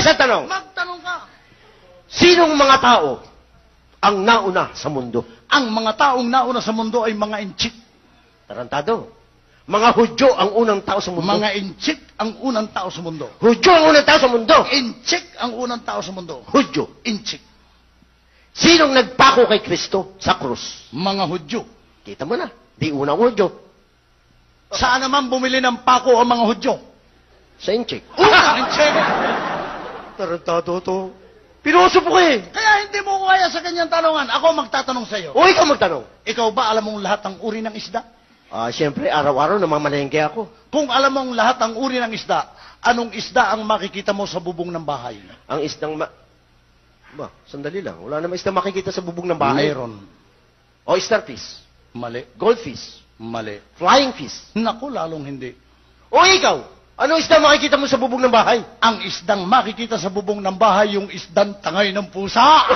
sa tanong. Magtanong ka. Sinong mga tao ang nauna sa mundo? Ang mga taong nauna sa mundo ay mga inchik. Tarantado. Mga Hudyo ang unang tao sa mundo. Mga inchik ang unang tao sa mundo. Hudyo ang unang tao sa mundo. Inchik ang unang tao sa mundo. Hudyo. Inchik. Sinong nagpako kay Kristo sa krus? Mga Hudyo. Kita mo na. Di unang Hudyo. Saan naman bumili ng pako ang mga Hudyo? Sa Inchik. Unang inchik. Tarantado to. Piloso po eh. Kaya hindi mo ko kaya sa kanyang tanungan. Ako magtatanong sa iyo. O ikaw magtanong. Ikaw ba alam mong lahat ng uri ng isda? Siyempre, araw-araw namamalengke ako. Kung alam mong lahat ng uri ng isda, anong isda ang makikita mo sa bubong ng bahay? Ang isdang sandali lang. Wala namang isdang makikita sa bubong ng bahay. Meron. Oyster fish. Mali. Goldfish. Mali. Flying fish. Naku, lalong hindi. O ikaw, anong isdang makikita mo sa bubong ng bahay? Ang isdang makikita sa bubong ng bahay, yung isdang tangay ng pusa.